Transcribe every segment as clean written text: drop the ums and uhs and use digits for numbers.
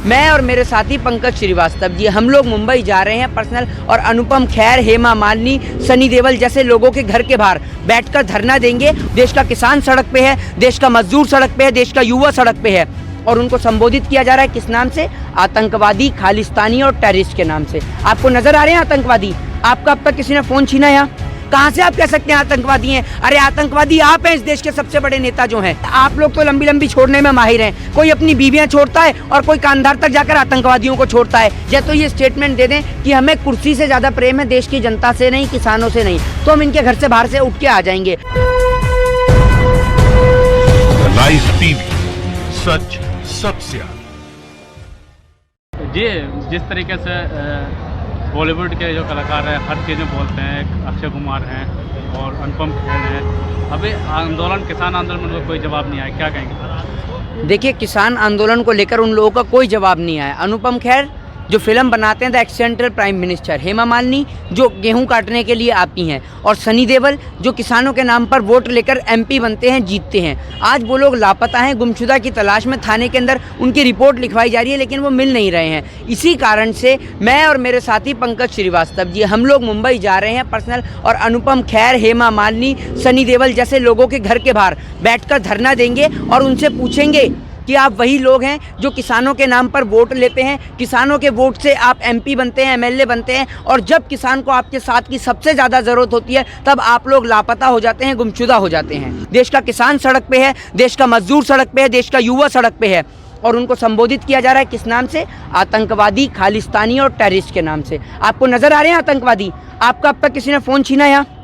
मैं और मेरे साथी पंकज श्रीवास्तव जी हम लोग मुंबई जा रहे हैं पर्सनल और अनुपम खेर, हेमा मालिनी, सनी देओल जैसे लोगों के घर के बाहर बैठकर धरना देंगे। देश का किसान सड़क पे है, देश का मजदूर सड़क पे है, देश का युवा सड़क पे है और उनको संबोधित किया जा रहा है किस नाम से? आतंकवादी, खालिस्तानी और टेररिस्ट के नाम से। आपको नजर आ रहे हैं आतंकवादी? आपका अब तक किसी ने फोन छीना? यहाँ कहाँ से आप कह सकते हैं आतंकवादी हैं? अरे आतंकवादी आप हैं, इस देश के सबसे बड़े नेता जो हैं। आप लोग तो लंबी लंबी छोड़ने में माहिर हैं। कोई अपनी बीवियां छोड़ता है और कोई कांधार तक जाकर आतंकवादियों को छोड़ता है। या तो ये स्टेटमेंट दे दें कि हमें कुर्सी से ज्यादा प्रेम है देश की जनता से नहीं, किसानों से नहीं, तो हम इनके घर से बाहर से उठ के आ जाएंगे। लाइव टीवी, सच सबसे जी। जिस तरीके से बॉलीवुड के जो कलाकार हैं हर चीज़ें बोलते हैं, अक्षय कुमार हैं और अनुपम खेर हैं, अभी आंदोलन, किसान आंदोलन में कोई जवाब नहीं आया, क्या कहेंगे? देखिए, किसान आंदोलन को लेकर उन लोगों का कोई जवाब नहीं आया। अनुपम खेर जो फिल्म बनाते हैं the accidental prime minister, Hema Malini जो गेहूं काटने के लिए आती हैं, और सनी देओल जो किसानों के नाम पर वोट लेकर एमपी बनते हैं, जीतते हैं। आज वो लोग लापता हैं, गुमशुदा की तलाश में। थाने के अंदर उनकी रिपोर्ट लिखवाई जा रही है लेकिन वो मिल नहीं रहे हैं। इसी कारण से मैं और मेरे साथी पंकज श्रीवास्तव जी हम लोग मुंबई जा रहे हैं पर्सनल और अनुपम खेर, हेमा मालिनी, सनी देओल जैसे लोगों के घर के बाहर बैठकर धरना देंगे और उनसे पूछेंगे कि आप वही लोग हैं जो किसानों के नाम पर वोट लेते हैं, किसानों के वोट से आप एमपी बनते हैं, एमएलए बनते हैं, और जब किसान को आपके साथ की सबसे ज़्यादा ज़रूरत होती है तब आप लोग लापता हो जाते हैं, गुमशुदा हो जाते हैं। देश का किसान सड़क पे है, देश का मजदूर सड़क पे है, देश का युवा सड़क पे है और उनको संबोधित किया जा रहा है किस नाम से? आतंकवादी, खालिस्तानी और टेररिस्ट के नाम से। आपको नज़र आ रहे हैं आतंकवादी? आपका अब तक किसी ने फ़ोन छीना? यहाँ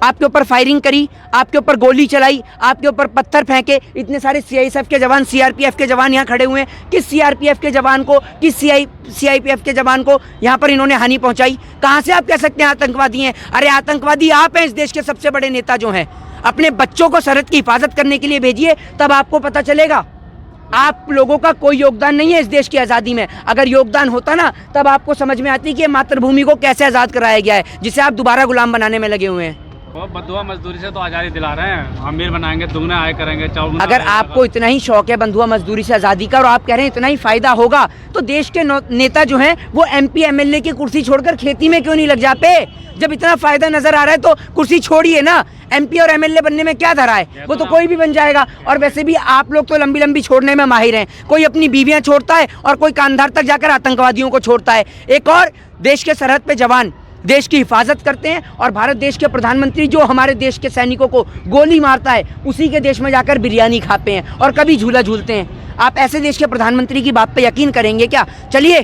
आपके ऊपर फायरिंग करी, आपके ऊपर गोली चलाई, आपके ऊपर पत्थर फेंके, इतने सारे सीआईएसएफ के जवान, सीआरपीएफ के जवान यहाँ खड़े हुए हैं। किस सीआरपीएफ के जवान को, किस सीआईपीएफ के जवान को यहाँ पर इन्होंने हानि पहुँचाई? कहाँ से आप कह सकते हैं आतंकवादी हैं? अरे आतंकवादी आप हैं, इस देश के सबसे बड़े नेता जो हैं। अपने बच्चों को सरहद की हिफाजत करने के लिए भेजिए, तब आपको पता चलेगा। आप लोगों का कोई योगदान नहीं है इस देश की आज़ादी में। अगर योगदान होता ना तब आपको समझ में आती कि मातृभूमि को कैसे आज़ाद कराया गया है, जिसे आप दोबारा गुलाम बनाने में लगे हुए हैं। वो बंधुआ मजदूरी से तो आज़ादी दिला रहे हैं, अमीर बनाएंगे, दुगना आय करेंगे, चौगुना। अगर आपको इतना ही शौक है बंधुआ मजदूरी से आज़ादी का और आप कह रहे हैं इतना ही फायदा होगा, तो देश के नेता जो हैं वो एमपी एमएलए की कुर्सी छोड़कर खेती में क्यों नहीं लग जाते? जब इतना फायदा नजर आ रहा है तो कुर्सी छोड़िए ना। एमपी और एमएलए बनने में क्या धरा है? वो तो कोई भी बन जाएगा। और वैसे भी आप लोग तो लंबी लंबी छोड़ने में माहिर हैं। कोई अपनी बीवियां छोड़ता है और कोई कांधार तक जाकर आतंकवादियों को छोड़ता है। एक और देश के सरहद पे जवान देश की हिफाजत करते हैं और भारत देश के प्रधानमंत्री जो हमारे देश के सैनिकों को गोली मारता है उसी के देश में जाकर बिरयानी खाते हैं और कभी झूला झूलते हैं। आप ऐसे देश के प्रधानमंत्री की बात पे यकीन करेंगे क्या? चलिए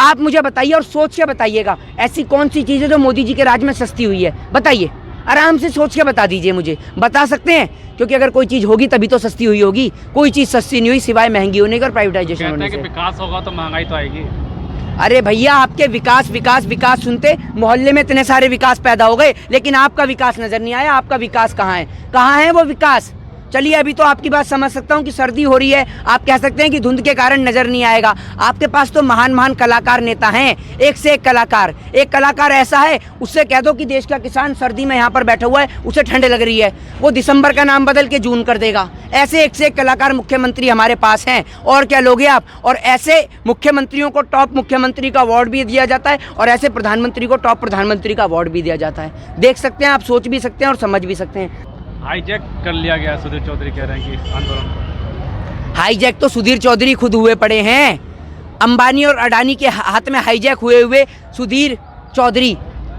आप मुझे बताइए और सोच के बताइएगा, ऐसी कौन सी चीज़ है जो मोदी जी के राज में सस्ती हुई है? बताइए, आराम से सोच के बता दीजिए मुझे। बता सकते हैं? क्योंकि अगर कोई चीज़ होगी तभी तो सस्ती हुई होगी। कोई चीज़ सस्ती नहीं हुई सिवाय महंगी होने की और प्राइवेटाइजेशन होने से। विकास होगा तो महंगाई तो आएगी। अरे भैया, आपके विकास विकास विकास सुनते मोहल्ले में इतने सारे विकास पैदा हो गए लेकिन आपका विकास नजर नहीं आया। आपका विकास कहाँ है? कहाँ है वो विकास? चलिए, अभी तो आपकी बात समझ सकता हूँ कि सर्दी हो रही है, आप कह सकते हैं कि धुंध के कारण नजर नहीं आएगा। आपके पास तो महान महान कलाकार नेता हैं, एक से एक कलाकार। एक कलाकार ऐसा है, उससे कह दो कि देश का किसान सर्दी में यहाँ पर बैठा हुआ है, उसे ठंड लग रही है, वो दिसंबर का नाम बदल के जून कर देगा। ऐसे एक से एक कलाकार मुख्यमंत्री हमारे पास हैं। और क्या लोगे आप? और ऐसे मुख्यमंत्रियों को टॉप मुख्यमंत्री का अवार्ड भी दिया जाता है और ऐसे प्रधानमंत्री को टॉप प्रधानमंत्री का अवार्ड भी दिया जाता है। देख सकते हैं आप, सोच भी सकते हैं और समझ भी सकते हैं। हाईजैक कर लिया गया, सुधीर चौधरी कह रहे हैं कि आंदोलन को। हाईजैक तो सुधीर चौधरी खुद हुए पड़े हैं। अंबानी और अडानी के हाथ में हाईजैक हुए सुधीर चौधरी,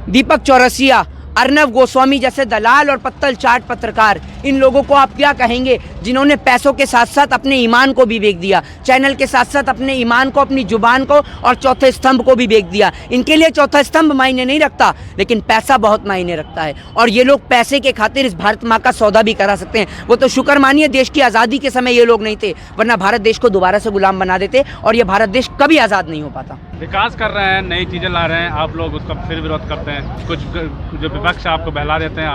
दीपक चौरसिया, अर्नब गोस्वामी जैसे दलाल और पत्तल चाट पत्रकार, इन लोगों को आप क्या कहेंगे जिन्होंने पैसों के साथ साथ अपने ईमान को भी बेच दिया, चैनल के साथ साथ अपने ईमान को, अपनी जुबान को और चौथे स्तंभ को भी बेच दिया। इनके लिए चौथा स्तंभ मायने नहीं रखता लेकिन पैसा बहुत मायने रखता है और ये लोग पैसे के खातिर इस भारत माँ का सौदा भी करा सकते हैं। वो तो शुक्र मानिए देश की आज़ादी के समय ये लोग नहीं थे, वरना भारत देश को दोबारा से गुलाम बना देते और ये भारत देश कभी आज़ाद नहीं हो पाता। विकास कर रहे हैं, नई चीज़ें ला रहे हैं, आप लोग उसका फिर विरोध करते हैं। कुछ जो विपक्ष आपको बहला देते हैं,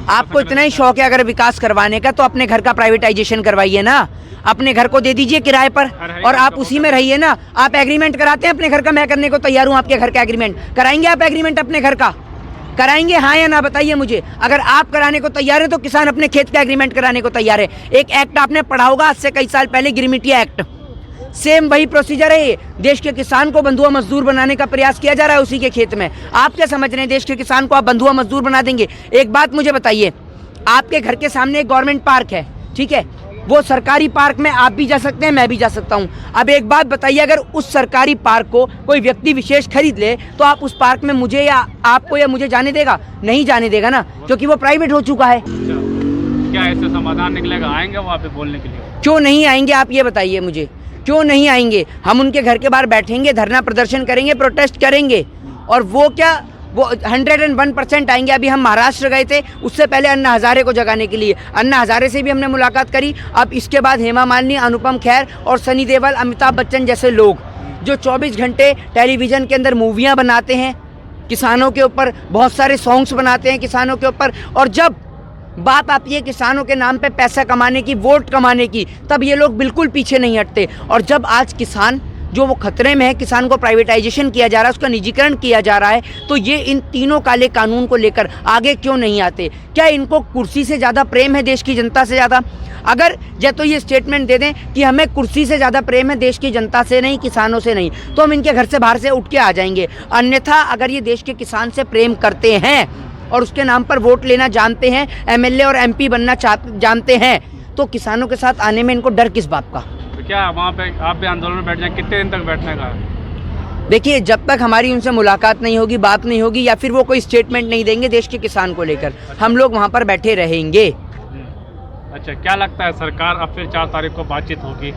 आपको इतना ही शौक है अगर विकास करवाने का तो अपने घर का प्राइवेटाइजेशन करवाइए ना। अपने घर को दे दीजिए किराए पर और आप उसी में रहिए ना। आप एग्रीमेंट कराते हैं अपने घर का? मैं करने को तैयार हूँ आपके घर का एग्रीमेंट। कराएंगे आप एग्रीमेंट अपने घर का? कराएंगे हाँ या ना बताइए मुझे। अगर आप कराने को तैयार है तो किसान अपने खेत का एग्रीमेंट कराने को तैयार है। एक एक्ट आपने पढ़ा होगा आज से कई साल पहले, गिरमिटिया एक्ट। सेम वही प्रोसीजर है ये। देश के किसान को बंधुआ मजदूर बनाने का प्रयास किया जा रहा है उसी के खेत में। आप क्या समझ रहे हैं देश के किसान को आप बंधुआ मजदूर बना देंगे? एक बात मुझे बताइए, आपके घर के सामने एक गवर्नमेंट पार्क है, ठीक है, वो सरकारी पार्क में आप भी जा सकते हैं, मैं भी जा सकता हूं। अब एक बात बताइए, अगर उस सरकारी पार्क को कोई व्यक्ति विशेष खरीद ले तो आप उस पार्क में मुझे या आपको या मुझे जाने देगा? नहीं जाने देगा ना, क्योंकि वो प्राइवेट हो चुका है। क्या ऐसे समाधान निकलेगा? आएंगे वहाँ पे बोलने के लिए? क्यों नहीं आएंगे आप ये बताइए मुझे, क्यों नहीं आएंगे? हम उनके घर के बाहर बैठेंगे, धरना प्रदर्शन करेंगे, प्रोटेस्ट करेंगे, और वो क्या, वो 101% आएंगे। अभी हम महाराष्ट्र गए थे, उससे पहले अन्ना हजारे को जगाने के लिए, अन्ना हजारे से भी हमने मुलाकात करी। अब इसके बाद हेमा मालिनी, अनुपम खेर और सनी देओल, अमिताभ बच्चन जैसे लोग जो 24 घंटे टेलीविज़न के अंदर मूवियाँ बनाते हैं किसानों के ऊपर, बहुत सारे सॉन्ग्स बनाते हैं किसानों के ऊपर, और जब बात आती है किसानों के नाम पे पैसा कमाने की, वोट कमाने की, तब ये लोग बिल्कुल पीछे नहीं हटते। और जब आज किसान जो वो खतरे में है, किसान को प्राइवेटाइजेशन किया जा रहा है, उसका निजीकरण किया जा रहा है, तो ये इन तीनों काले कानून को लेकर आगे क्यों नहीं आते? क्या इनको कुर्सी से ज़्यादा प्रेम है देश की जनता से ज़्यादा? अगर या तो ये स्टेटमेंट दे दें कि हमें कुर्सी से ज़्यादा प्रेम है देश की जनता से नहीं, किसानों से नहीं, तो हम इनके घर से बाहर से उठ के आ जाएंगे। अन्यथा अगर ये देश के किसान से प्रेम करते हैं और उसके नाम पर वोट लेना जानते हैं, एमएलए और एमपी बनना जानते हैं, तो किसानों के साथ आने में इनको डर किस बात का? तो क्या वहाँ पे आप भी आंदोलन में बैठ जाए? कितने दिन तक बैठने का? देखिए, जब तक हमारी उनसे मुलाकात नहीं होगी, बात नहीं होगी, या फिर वो कोई स्टेटमेंट नहीं देंगे देश के किसान को लेकर, हम लोग वहाँ पर बैठे रहेंगे। अच्छा, क्या लगता है सरकार अब फिर 4 तारीख को बातचीत होगी,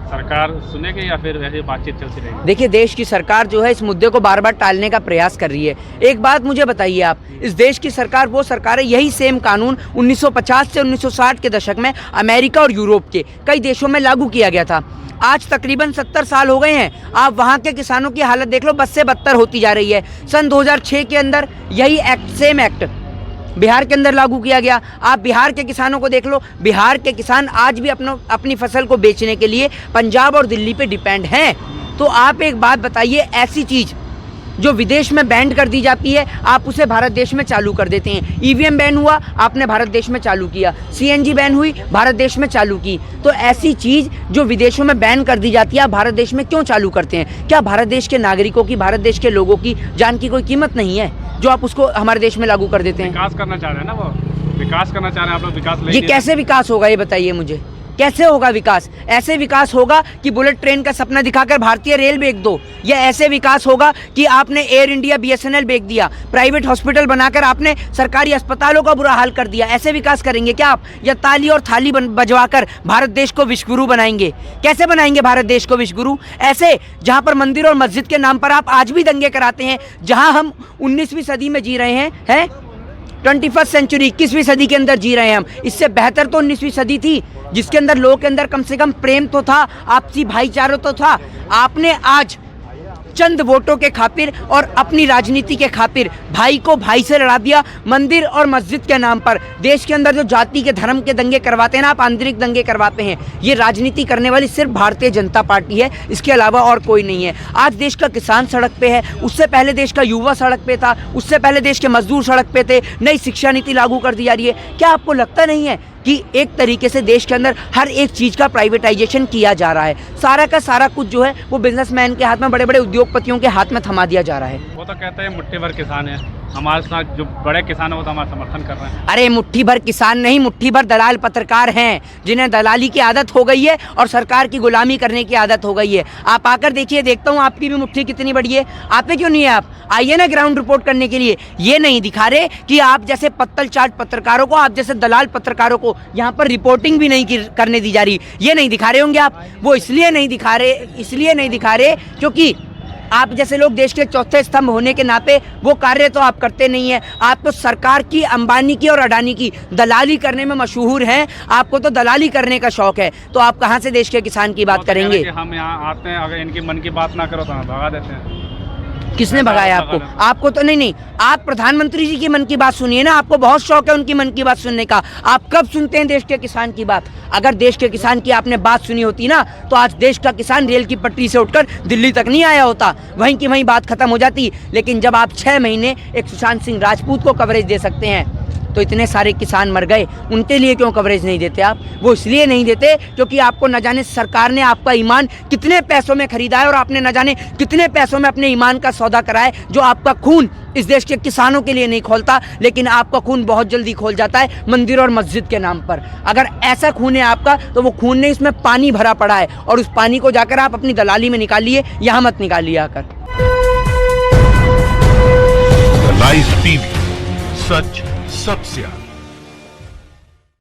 सरकार सुनेगी या फिर ऐसी बातचीत चलती रहेगी? देखिए, देश की सरकार जो है इस मुद्दे को बार बार टालने का प्रयास कर रही है। एक बात मुझे बताइए आप, इस देश की सरकार वो सरकार है, यही सेम कानून 1950 से 1960 के दशक में अमेरिका और यूरोप के कई देशों में लागू किया गया था। आज तकरीबन 70 साल हो गए हैं, आप वहाँ के किसानों की हालत देख लो, बद से बदतर होती जा रही है। सन 2006 के अंदर यही एक्ट, सेम एक्ट बिहार के अंदर लागू किया गया। आप बिहार के किसानों को देख लो, बिहार के किसान आज भी अपनी फसल को बेचने के लिए पंजाब और दिल्ली पे डिपेंड हैं। तो आप एक बात बताइए, ऐसी चीज़ जो विदेश में बैन कर दी जाती है, आप उसे भारत देश में चालू कर देते हैं। ईवीएम बैन हुआ, आपने भारत देश में चालू किया। सीएनजी बैन हुई, भारत देश में चालू की। तो ऐसी चीज़ जो विदेशों में बैन कर दी जाती है, आप भारत देश में क्यों चालू करते हैं? क्या भारत देश के नागरिकों की, भारत देश के लोगों की जान की कोई कीमत नहीं है जो आप उसको हमारे देश में लागू कर देते हैं? विकास करना चाह रहे हैं ना, वो विकास करना चाह रहे हैं आप लोग, विकास ये कैसे विकास होगा ये बताइए मुझे, कैसे होगा विकास? ऐसे विकास होगा कि बुलेट ट्रेन का सपना दिखाकर भारतीय रेल बेच दो, या ऐसे विकास होगा कि आपने एयर इंडिया, बीएसएनएल बेच दिया, प्राइवेट हॉस्पिटल बनाकर आपने सरकारी अस्पतालों का बुरा हाल कर दिया? ऐसे विकास करेंगे क्या आप? या ताली और थाली बजवाकर भारत देश को विश्वगुरु बनाएंगे? कैसे बनाएंगे भारत देश को विश्वगुरु? ऐसे जहां पर मंदिर और मस्जिद के नाम पर आप आज भी दंगे कराते हैं, जहां हम 19वीं सदी में जी रहे हैं 21st सेंचुरी, 21वीं सदी के अंदर जी रहे हैं हम। इससे बेहतर तो 19वीं सदी थी, जिसके अंदर लोगों के अंदर कम से कम प्रेम तो था, आपसी भाईचारा तो था। आपने आज चंद वोटों के खातिर और अपनी राजनीति के खातिर भाई को भाई से लड़ा दिया। मंदिर और मस्जिद के नाम पर देश के अंदर जो जाति के, धर्म के दंगे करवाते हैं ना आप, आंतरिक दंगे करवाते हैं, ये राजनीति करने वाली सिर्फ भारतीय जनता पार्टी है, इसके अलावा और कोई नहीं है। आज देश का किसान सड़क पे है, उससे पहले देश का युवा सड़क पे था, उससे पहले देश के मजदूर सड़क पे थे। नई शिक्षा नीति लागू कर दी जा रही है। क्या आपको लगता नहीं है कि एक तरीके से देश के अंदर हर एक चीज़ का प्राइवेटाइजेशन किया जा रहा है? सारा का सारा कुछ जो है वो बिजनेसमैन के हाथ में, बड़े बड़े उद्योगपतियों के हाथ में थमा दिया जा रहा है। वो तो कहते हैं मुट्ठी भर किसान है, हमारे साथ जो बड़े किसान है वो तो हमारा समर्थन कर रहे हैं। अरे मुट्ठी भर किसान नहीं, मुट्ठी भर दलाल पत्रकार हैं, जिन्हें दलाली की आदत हो गई है और सरकार की गुलामी करने की आदत हो गई है। आप आकर देखिए, देखता हूँ आपकी भी मुट्ठी कितनी बड़ी है। आते क्यों नहीं है आप? आइए ना ग्राउंड रिपोर्ट करने के लिए। ये नहीं दिखा रहे कि आप जैसे पत्तल चाट पत्रकारों को, आप जैसे दलाल पत्रकारों को यहाँ पर रिपोर्टिंग भी नहीं करने दी जा रही। ये नहीं दिखा रहे होंगे आप। वो इसलिए नहीं दिखा रहे क्योंकि आप जैसे लोग देश के चौथे स्तंभ होने के नाते वो कार्य तो आप करते नहीं है। आप तो सरकार की, अंबानी की और अडानी की दलाली करने में मशहूर हैं। आपको तो दलाली करने का शौक है, तो आप कहाँ से देश के किसान की बात करेंगे? हम यहाँ आते हैं, अगर इनकी मन की बात ना करो तो हम भगा देते हैं। किसने भगाया आपको? आपको तो नहीं। आप प्रधानमंत्री जी की मन की बात सुनिए ना, आपको बहुत शौक है उनकी मन की बात सुनने का। आप कब सुनते हैं देश के किसान की बात? अगर देश के किसान की आपने बात सुनी होती ना, तो आज देश का किसान रेल की पटरी से उठकर दिल्ली तक नहीं आया होता, वहीं की वहीं बात खत्म हो जाती। लेकिन जब आप 6 महीने एक सुशांत सिंह राजपूत को कवरेज दे सकते हैं, तो इतने सारे किसान मर गए, उनके लिए क्यों कवरेज नहीं देते आप? वो इसलिए नहीं देते क्योंकि आपको न जाने सरकार ने आपका ईमान कितने पैसों में खरीदा है और आपने न जाने कितने पैसों में अपने ईमान का सौदा करा है, जो आपका खून इस देश के किसानों के लिए नहीं खोलता, लेकिन आपका खून बहुत जल्दी खोल जाता है मंदिर और मस्जिद के नाम पर। अगर ऐसा खून है आपका तो वो खून नहीं, इसमें पानी भरा पड़ा है, और उस पानी को जाकर आप अपनी दलाली में निकालिए, यहाँ मत निकालिए आकर। लाइव टीवी, सच सबसे आगे।